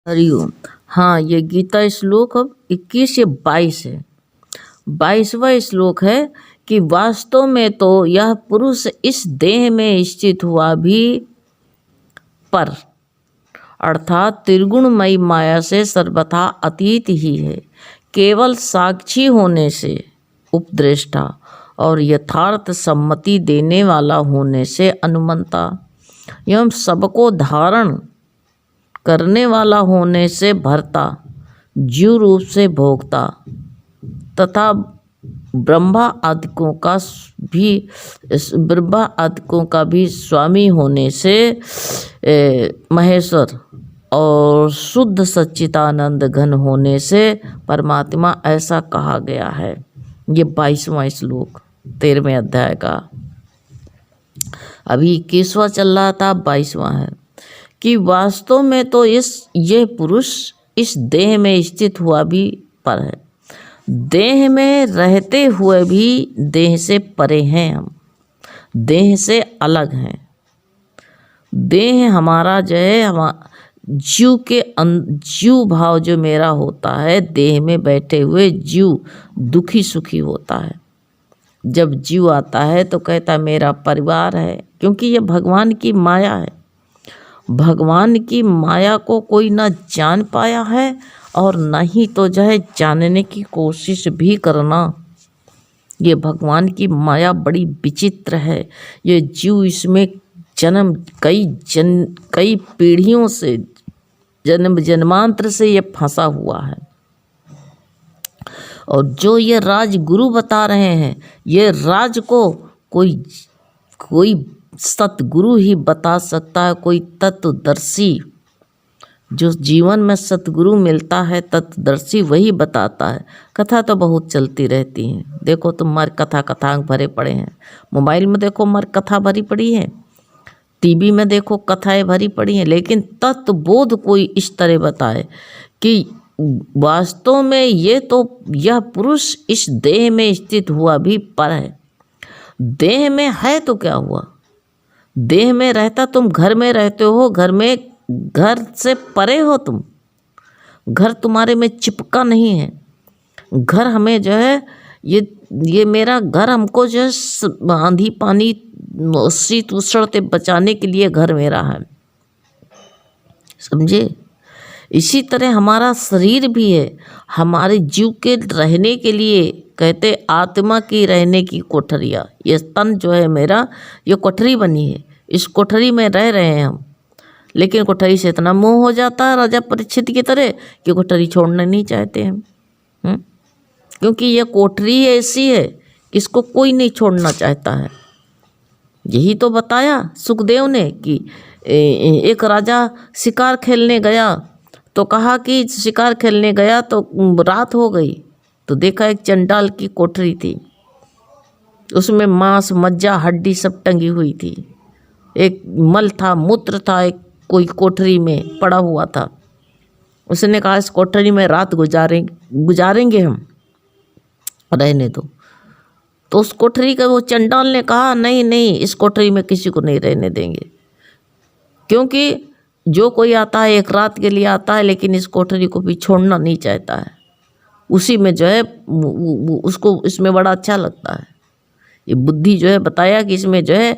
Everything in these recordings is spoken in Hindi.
हरिओम। हाँ, ये गीता श्लोक अब 21 या 22 है। 22वां श्लोक है कि वास्तव में तो यह पुरुष इस देह में स्थित हुआ भी पर अर्थात त्रिगुणमयी माया से सर्वथा अतीत ही है, केवल साक्षी होने से उपद्रष्टा और यथार्थ सम्मति देने वाला होने से अनुमंता एवं सबको धारण करने वाला होने से भरता, जीव रूप से भोगता तथा ब्रह्मा आदिकों का भी स्वामी होने से महेश्वर और शुद्ध सच्चिदानंद घन होने से परमात्मा ऐसा कहा गया है। ये 22वां श्लोक 13वें अध्याय का। अभी 21वां चल रहा था, 22वां है कि वास्तव में तो ये पुरुष इस देह में स्थित हुआ भी पर है, देह में रहते हुए भी देह से परे हैं, हम देह से अलग हैं। देह हमारा जो है जीव भाव जो मेरा होता है, देह में बैठे हुए जीव दुखी सुखी होता है। जब जीव आता है तो कहता मेरा परिवार है, क्योंकि ये भगवान की माया है। भगवान की माया को कोई ना जान पाया है और न ही तो जो है जानने की कोशिश भी करना। ये भगवान की माया बड़ी विचित्र है। ये जीव इसमें कई पीढ़ियों से जन्मांतर से ये फंसा हुआ है। और जो ये राजगुरु बता रहे हैं, ये राज को कोई सतगुरु ही बता सकता है, कोई तत्वदर्शी। जो जीवन में सतगुरु मिलता है, तत्वदर्शी वही बताता है। कथा तो बहुत चलती रहती है, देखो तुम्हारे कथांग भरे पड़े हैं। मोबाइल में देखो हमारी कथा भरी पड़ी है, टीवी में देखो कथाएं भरी पड़ी हैं, लेकिन तत्वबोध कोई इस तरह बताए कि वास्तव में यह पुरुष इस देह में स्थित हुआ भी पर है। देह में है तो क्या हुआ? देह में रहता, तुम घर में रहते हो, घर से परे हो तुम। घर तुम्हारे में चिपका नहीं है। घर हमें जो है ये मेरा घर हमको जो है आंधी पानी शीत उष्ण से बचाने के लिए घर मेरा है, समझे? इसी तरह हमारा शरीर भी है, हमारे जीव के रहने के लिए कहते आत्मा की रहने की कोठरिया। ये तन जो है मेरा, ये कोठरी बनी है, इस कोठरी में रह रहे हैं हम। लेकिन कोठरी से इतना मोह हो जाता है राजा परीक्षित की तरह कि कोठरी छोड़ना नहीं चाहते हम। क्योंकि ये कोठरी ऐसी है, इसको कोई नहीं छोड़ना चाहता है। यही तो बताया सुखदेव ने कि एक राजा शिकार खेलने गया तो कहा कि शिकार खेलने गया तो रात हो गई, तो देखा एक चंडाल की कोठरी थी, उसमें मांस मज्जा हड्डी सब टंगी हुई थी। एक मल था, मूत्र था, एक कोई कोठरी में पड़ा हुआ था। उसने कहा इस कोठरी में रात गुजारेंगे हम, रहने दो। तो उस कोठरी का वो चंडाल ने कहा नहीं नहीं, इस कोठरी में किसी को नहीं रहने देंगे, क्योंकि जो कोई आता है एक रात के लिए आता है, लेकिन इस कोठरी को भी छोड़ना नहीं चाहता है। उसी में जो है उसको इसमें बड़ा अच्छा लगता है। ये बुद्धि जो है बताया कि इसमें जो है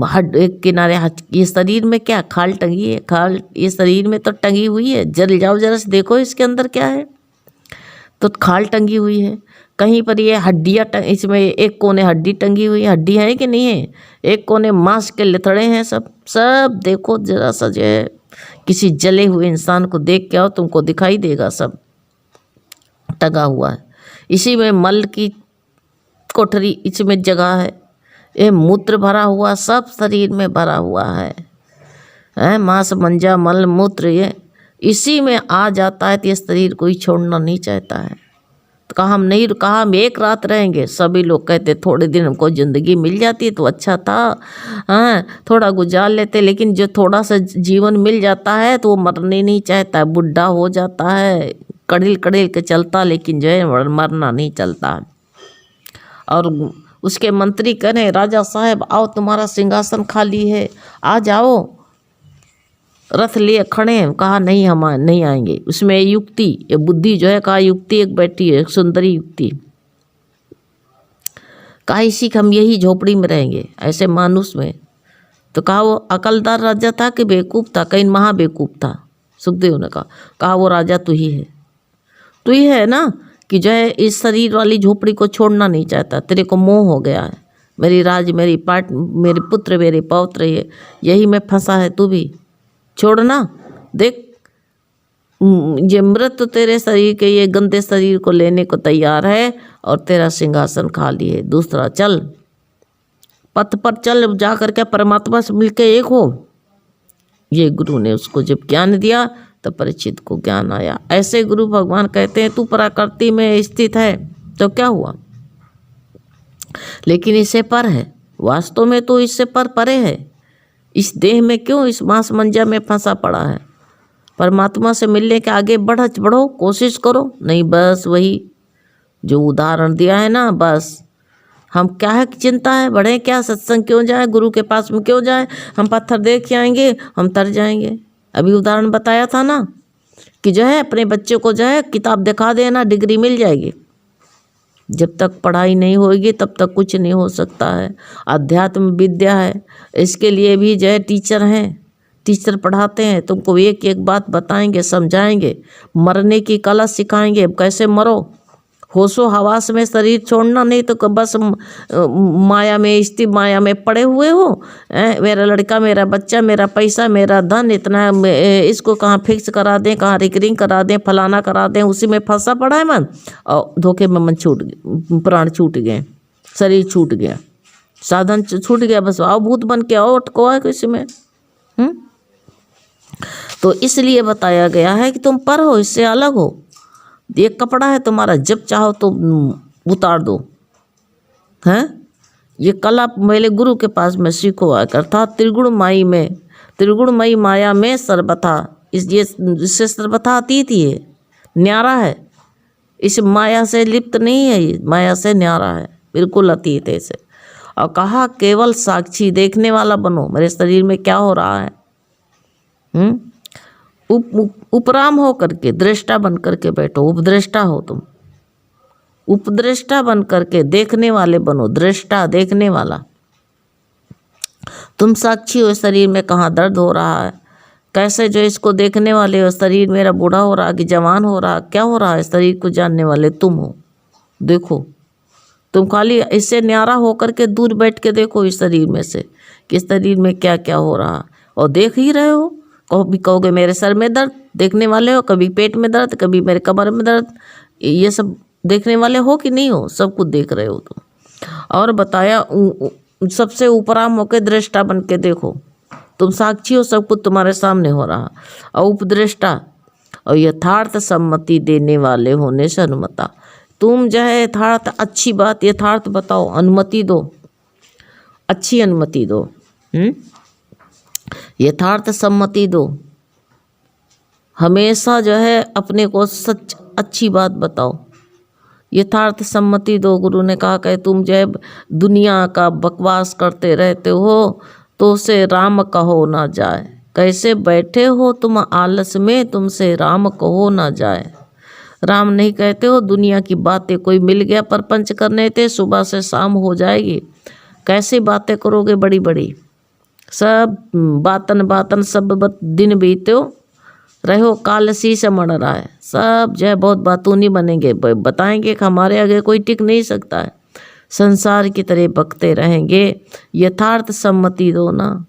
हड एक किनारे ये शरीर में क्या खाल टंगी है, खाल ये शरीर में तो टंगी हुई है, जल जाओ जरा से देखो इसके अंदर क्या है, तो खाल टंगी हुई है। कहीं पर ये हड्डियाँ इसमें एक कोने हड्डी टंगी हुई है, हड्डी है कि नहीं है, एक कोने मांस के लिथड़े हैं, सब देखो जरा सा जो है किसी जले हुए इंसान को देख के आओ, तुमको दिखाई देगा सब टंगा हुआ है। इसी में मल की कोठरी, इसमें जगह है, ये मूत्र भरा हुआ सब शरीर में भरा हुआ है मांस मंजा मल मूत्र, ये इसी में आ जाता है। तो ये शरीर कोई छोड़ना नहीं चाहता है। तो कहा हम एक रात रहेंगे। सभी लोग कहते थोड़े दिन हमको ज़िंदगी मिल जाती तो अच्छा था, हाँ थोड़ा गुजार लेते, लेकिन जो थोड़ा सा जीवन मिल जाता है तो वो मरने नहीं चाहता है, बुढ़ा हो जाता है, कड़िल के चलता, लेकिन जो है मरना नहीं चलता। और उसके मंत्री कह रहे राजा साहब आओ, तुम्हारा सिंहासन खाली है, आ जाओ। रथ लिए खड़े हैं, कहा नहीं हम नहीं आएंगे। उसमें युक्ति, ये बुद्धि जो है, कहा युक्ति एक बैठी है, एक सुंदरी युक्ति, कहा इसी का हम यही झोपड़ी में रहेंगे ऐसे मानुष में। तो कहा वो अकलदार राजा था कि बेवकूफ़ था? कहीं महा बेवकूफ़ था। सुखदेव ने कहा वो राजा तू ही है, तू ही है ना कि जो है इस शरीर वाली झोपड़ी को छोड़ना नहीं चाहता, तेरे को मोह हो गया है। मेरी राज, मेरी मेरे पुत्र, मेरे पौत्र, यही में फंसा है, तू भी छोड़ना। देख ये मृत तेरे शरीर के, ये गंदे शरीर को लेने को तैयार है और तेरा सिंहासन खाली है। दूसरा, चल पथ पर चल, जा करके परमात्मा से मिलके एक हो। ये गुरु ने उसको जब ज्ञान दिया तब परीक्षित को ज्ञान आया। ऐसे गुरु भगवान कहते हैं तू प्रकृति में स्थित है तो क्या हुआ, लेकिन इससे पर है, वास्तव में तो इससे पर परे है। इस देह में क्यों इस मांस मंजा में फंसा पड़ा है? परमात्मा से मिलने के आगे बढ़ो, कोशिश करो। नहीं, बस वही जो उदाहरण दिया है ना, बस हम क्या है चिंता है, बढ़े क्या, सत्संग क्यों जाए, गुरु के पास में क्यों जाए, हम पत्थर देख के आएंगे, हम तर जाएंगे। अभी उदाहरण बताया था ना कि जो है अपने बच्चे को जो है किताब दिखा देना, डिग्री मिल जाएगी। जब तक पढ़ाई नहीं होगी तब तक कुछ नहीं हो सकता है। अध्यात्म विद्या है, इसके लिए भी जो है टीचर हैं, टीचर पढ़ाते हैं, तुमको एक एक बात बताएंगे, समझाएंगे, मरने की कला सिखाएंगे, कैसे मरो, होशो हवास में शरीर छोड़ना, नहीं तो बस माया में स्थित, माया में पड़े हुए हो। मेरा लड़का, मेरा बच्चा, मेरा पैसा, मेरा धन इतना, इसको कहाँ फिक्स करा दें, कहाँ रिकरिंग करा दें, फलाना करा दें, उसी में फंसा पड़ा है मन, और धोखे में मन छूट गया, प्राण छूट गए, शरीर छूट गया, साधन छूट गया, बस आओ भूत बन के आओ, अटको है किसी में। तो इसलिए बताया गया है कि तुम पर हो, इससे अलग हो। ये कपड़ा है तुम्हारा, जब चाहो तो उतार दो, हैं? ये कला मेरे गुरु के पास में सीखो अर्थात त्रिगुणमयी में, त्रिगुणमयी माया में सर्वथा, इससे सर्वथा अतीत ही है, न्यारा है, इस माया से लिप्त नहीं है, ये माया से न्यारा है, बिल्कुल अतीत है इसे। और कहा केवल साक्षी, देखने वाला बनो, मेरे शरीर में क्या हो रहा है। उपराम हो करके दृष्टा बन करके बैठो, उपदृष्टा हो तुम, उपदृष्टा बन करके देखने वाले बनो, दृष्टा देखने वाला। तुम साक्षी हो, शरीर में कहाँ दर्द हो रहा है, कैसे जो इसको देखने वाले हो, शरीर मेरा बूढ़ा हो रहा कि जवान हो रहा, क्या हो रहा है, शरीर को जानने वाले तुम हो। देखो तुम खाली इससे न्यारा होकर के दूर बैठ के देखो इस शरीर में से कि शरीर में क्या क्या हो रहा, और देख ही रहे हो। कभी कहोगे मेरे सर में दर्द, देखने वाले हो, कभी पेट में दर्द, कभी मेरे कमर में दर्द, ये सब देखने वाले हो कि नहीं हो, सब कुछ देख रहे हो तुम। और बताया सबसे उपराम होकर दृष्टा बन के देखो, तुम साक्षी हो, सब कुछ तुम्हारे सामने हो रहा, और उपदृष्टा और यथार्थ सम्मति देने वाले होने से अनुमता। तुम जो है यथार्थ, अच्छी बात यथार्थ बताओ, अनुमति दो, अच्छी अनुमति दो, यथार्थ सम्मति दो, हमेशा जो है अपने को सच अच्छी बात बताओ, यथार्थ सम्मति दो। गुरु ने कहा कि तुम जो है दुनिया का बकवास करते रहते हो तो उसे राम कहो ना जाए, कैसे बैठे हो तुम आलस में, तुमसे राम कहो ना जाए। राम नहीं कहते हो, दुनिया की बातें, कोई मिल गया परपंच करने थे, सुबह से शाम हो जाएगी, कैसे बातें करोगे बड़ी बड़ी, सब बातन सब दिन बीते हो, रहो काल सी से मर रहा है, सब जो है बहुत बातूनी बनेंगे, बताएंगे कि हमारे आगे कोई टिक नहीं सकता है, संसार की तरह बकते रहेंगे। यथार्थ सम्मति दो ना,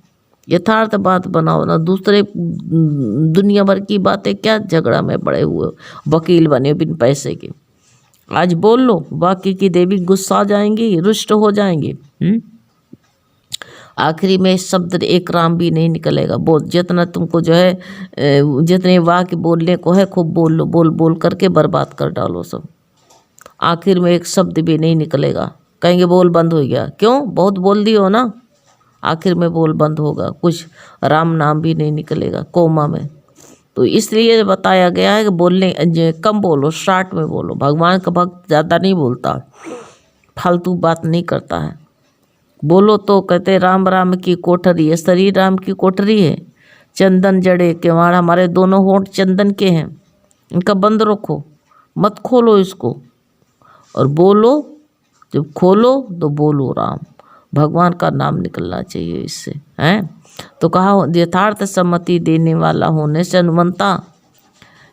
यथार्थ बात बनाओ ना, दूसरे दुनिया भर की बातें क्या झगड़ा में पड़े हुए हो, वकील बने बिन पैसे के। आज बोल लो, बाकी की देवी गुस्सा जाएंगी, रुष्ट हो जाएंगी। आखिरी में शब्द एक राम भी नहीं निकलेगा। बोल जितना तुमको जो है जितने वाक्य बोलने को है खूब बोल लो, बोल बोल करके बर्बाद कर डालो सब, आखिर में एक शब्द भी नहीं निकलेगा। कहेंगे बोल बंद हो गया, क्यों, बहुत बोल दिए हो ना, आखिर में बोल बंद होगा, कुछ राम नाम भी नहीं निकलेगा कोमा में। तो इसलिए बताया गया है कि बोलने कम बोलो, स्टार्ट में बोलो। भगवान का भक्त ज़्यादा नहीं बोलता, फालतू बात नहीं करता है। बोलो तो कहते राम राम की कोठरी है, शरीर राम की कोठरी है, चंदन जड़े किवाड़, हमारे दोनों होंठ चंदन के हैं, इनका बंद रखो, मत खोलो इसको, और बोलो, जब खोलो तो बोलो राम, भगवान का नाम निकलना चाहिए इससे, हैं। तो कहा यथार्थ सम्मति देने वाला होने से अनुमंता,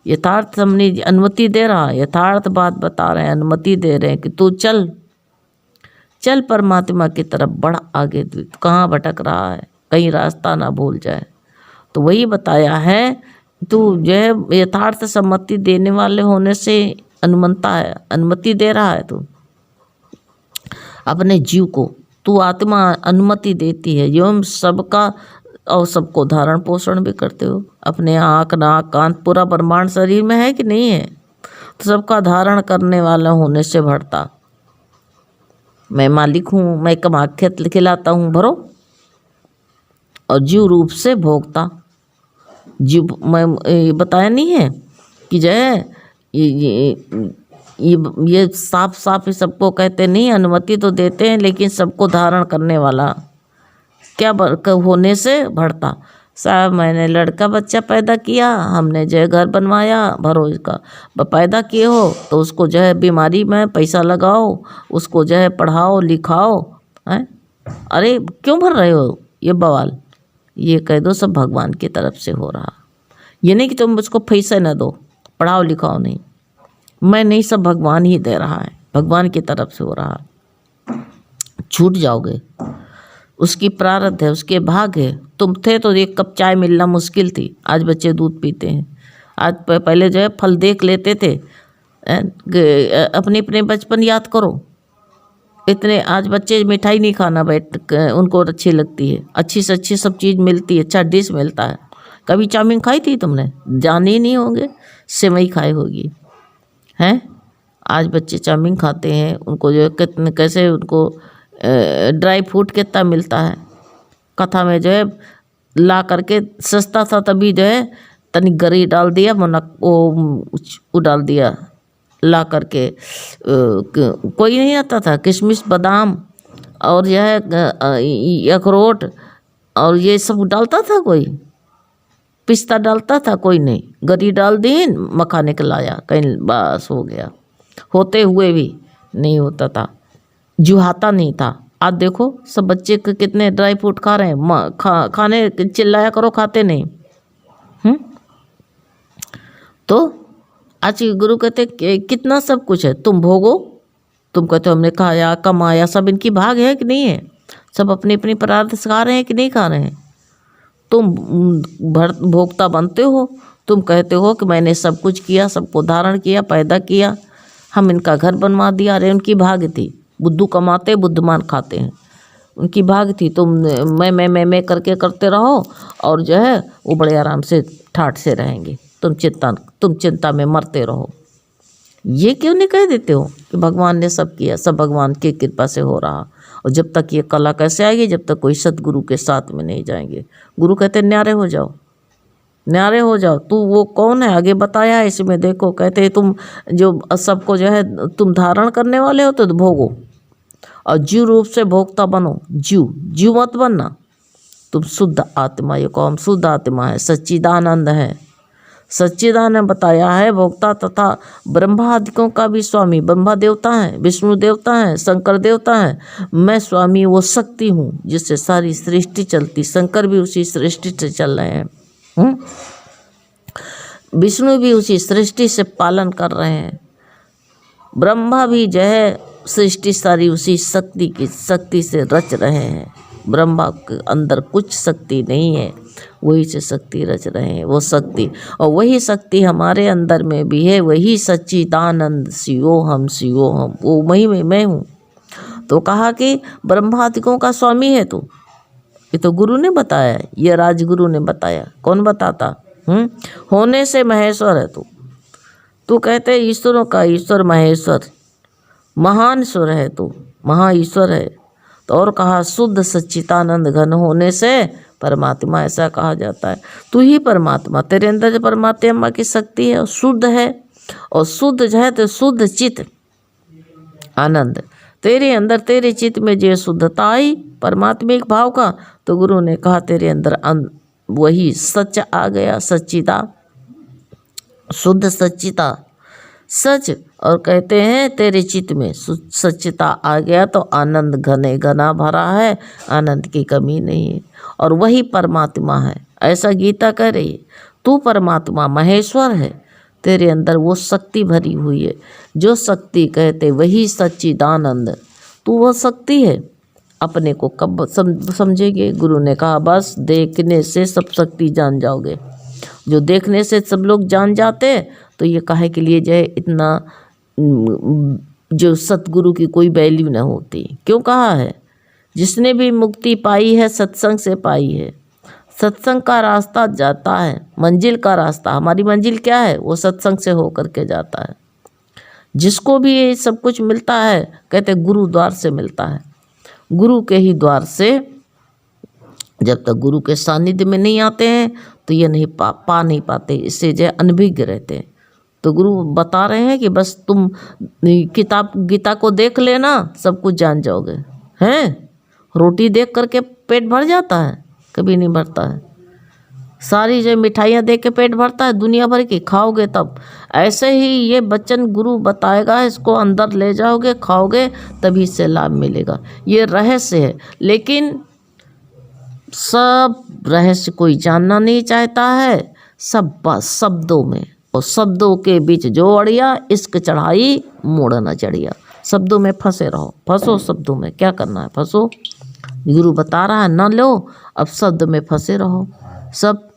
यथार्थ हमने अनुमति दे रहा है, यथार्थ बात बता रहे हैं, अनुमति दे रहे हैं कि तू चल चल परमात्मा की तरफ बढ़ आगे, कहाँ भटक रहा है, कहीं रास्ता ना भूल जाए। तो वही बताया है, तू जो है यथार्थ सम्मति देने वाले होने से अनुमंता है, अनुमति दे रहा है तू अपने जीव को, तू आत्मा अनुमति देती है, जो हम सबका और सबको धारण पोषण भी करते हो, अपने आँख नाक कान पूरा ब्रह्मांड शरीर में है कि नहीं है, तो सबका धारण करने वाला होने से बढ़ता। मैं मालिक हूँ, मैं कमा के खिलाता हूँ, भरो, और जीव रूप से भोगता। जीव मैं ये बताया नहीं है कि जो है ये साफ साफ ही सबको कहते नहीं, अनुमति तो देते हैं, लेकिन सबको धारण करने वाला क्या होने से बढ़ता। साहब मैंने लड़का बच्चा पैदा किया, हमने जो है घर बनवाया, भरो इसका, पैदा किए हो तो उसको जो है बीमारी में पैसा लगाओ, उसको जो है पढ़ाओ लिखाओ, हैं। अरे क्यों भर रहे हो ये बवाल, ये कह दो सब भगवान की तरफ से हो रहा। ये नहीं कि तुम उसको पैसे न दो, पढ़ाओ लिखाओ, नहीं, मैं नहीं, सब भगवान ही दे रहा है, भगवान की तरफ से हो रहा। छूट जाओगे, उसकी प्रारब्ध है, उसके भाग है। तुम थे तो एक कप चाय मिलना मुश्किल थी, आज बच्चे दूध पीते हैं। आज पहले जो है फल देख लेते थे, अपने अपने बचपन याद करो, इतने आज बच्चे मिठाई नहीं खाना बैठ उनको अच्छी लगती है, अच्छी से अच्छी सब चीज़ मिलती है, अच्छा डिश मिलता है। कभी चाउमीन खाई थी तुमने, जाने ही नहीं होंगे, सेवई खाई होगी, हैं। आज बच्चे चाउमीन खाते हैं, उनको जो है कितने कैसे उनको ड्राई फ्रूट कितना मिलता है। कथा में जो है ला करके सस्ता था तभी जो है तनिक गरी डाल दिया, वो डाल दिया ला करके, कोई नहीं आता था, किशमिश बादाम और यह है अखरोट और ये सब डालता था, कोई पिस्ता डालता था, कोई नहीं, गरी डाल दी, मखाने के लाया, कहीं बस हो गया, होते हुए भी नहीं होता था, जुहाता नहीं था। आज देखो सब बच्चे कितने ड्राई फ्रूट खा रहे हैं, खाने चिल्लाया करो, खाते नहीं। तो आज गुरु कहते कितना सब कुछ है, तुम भोगो, तुम कहते हो हमने खाया कमाया, सब इनकी भाग है कि नहीं है, सब अपनी अपनी प्रार्थ खा रहे हैं कि नहीं खा रहे हैं। तुम भोक्ता बनते हो, तुम कहते हो कि मैंने सब कुछ किया, सबको धारण किया, पैदा किया, हम इनका घर बनवा दिया। अरे उनकी भाग थी, बुद्धू कमाते बुद्धमान खाते हैं, उनकी भाग थी। तुम मैं करके करते रहो और जो है वो बड़े आराम से ठाठ से रहेंगे, तुम चिंता में मरते रहो। ये क्यों नहीं कह देते हो कि भगवान ने सब किया, सब भगवान की कृपा से हो रहा। और जब तक ये कला कैसे आएगी, जब तक कोई सतगुरु के साथ में नहीं जाएंगे। गुरु कहते न्यारे हो जाओ, न्यारे हो जाओ। तू वो कौन है, आगे बताया है इसमें, देखो कहते हैं तुम जो सबको जो है तुम धारण करने वाले हो तो भोगो, और जीव रूप से भोक्ता बनो। जीव मत बनना, तुम शुद्ध आत्मा, ये कौन शुद्ध आत्मा है, सच्चिदानंद है। सच्चिदानंद बताया है, भोक्ता तथा ब्रह्मादिकों का भी स्वामी। ब्रह्मा देवता है, विष्णु देवता है, शंकर देवता है, मैं स्वामी वो शक्ति हूँ जिससे सारी सृष्टि चलती। शंकर भी उसी सृष्टि से चल रहे हैं, विष्णु भी उसी सृष्टि से पालन कर रहे हैं, ब्रह्मा भी जो है सृष्टि सारी उसी शक्ति से रच रहे हैं। ब्रह्मा के अंदर कुछ शक्ति नहीं है, वही से शक्ति रच रहे हैं, वो शक्ति। और वही शक्ति हमारे अंदर में भी है, वही सच्चिदानंद शिवोहम, वो वही में मैं हूँ। तो कहा कि ब्रह्मादिकों का स्वामी है तू, ये तो गुरु ने बताया, ये राजगुरु ने बताया। कौन बताता? होने से महेश्वर है तू कहते ईश्वरों का ईश्वर महेश्वर, महान ईश्वर है तू, महा ईश्वर है। तो और कहा शुद्ध सच्चिदानंद घन होने से परमात्मा, ऐसा कहा जाता है। तू ही परमात्मा, तेरे अंदर जो परमात्मा की शक्ति है शुद्ध है, और शुद्ध जो है तो शुद्ध चित्त आनंद तेरे अंदर, तेरे चित्त में जो शुद्धता आई परमात्मिक भाव का, तो गुरु ने कहा तेरे अंदर वही सच आ गया, सच्चिदा, शुद्ध सच्चिता, सच। और कहते हैं तेरे चित्त में सच्चिता आ गया तो आनंद घने घना भरा है, आनंद की कमी नहीं है, और वही परमात्मा है। ऐसा गीता कह रही है, तू परमात्मा महेश्वर है, तेरे अंदर वो शक्ति भरी हुई है। जो शक्ति कहते वही सच्चिदानंद, तू वो शक्ति है। अपने को कब समझेंगे? गुरु ने कहा बस देखने से सब शक्ति जान जाओगे। जो देखने से सब लोग जान जाते तो ये काहे के लिए जो है इतना जो सतगुरु की कोई वैल्यू न होती। क्यों कहा है? जिसने भी मुक्ति पाई है सत्संग से पाई है। सत्संग का रास्ता जाता है, मंजिल का रास्ता, हमारी मंजिल क्या है? वो सत्संग से होकर के जाता है। जिसको भी ये सब कुछ मिलता है कहते गुरु द्वार से मिलता है, गुरु के ही द्वार से। जब तक गुरु के सानिध्य में नहीं आते हैं तो ये नहीं पा नहीं पाते, इससे जो अनभिज्ञ रहते हैं। तो गुरु बता रहे हैं कि बस तुम किताब गीता को देख लेना, सब कुछ जान जाओगे। हैं? रोटी देख करके पेट भर जाता है? कभी नहीं भरता है। सारी जो मिठाइयाँ देख के पेट भरता है? दुनिया भर की खाओगे तब। ऐसे ही ये वचन गुरु बताएगा, इसको अंदर ले जाओगे, खाओगे, तभी से लाभ मिलेगा। ये रहस्य है, लेकिन सब रहस्य कोई जानना नहीं चाहता है। सब बस शब्दों में, और शब्दों के बीच जो अड़िया, इश्क चढ़ाई मोड़ न चढ़िया। शब्दों में फंसे रहो, फंसो शब्दों में, क्या करना है? फंसो। गुरु बता रहा है ना लो, अब शब्द में फंसे रहो। सब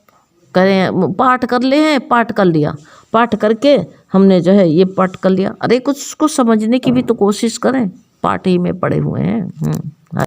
करें, पाठ कर ले हैं, पाठ कर लिया, पाठ करके हमने जो है ये पाठ कर लिया। अरे कुछ उसको समझने की भी तो कोशिश करें, पाठ ही में पड़े हुए हैं।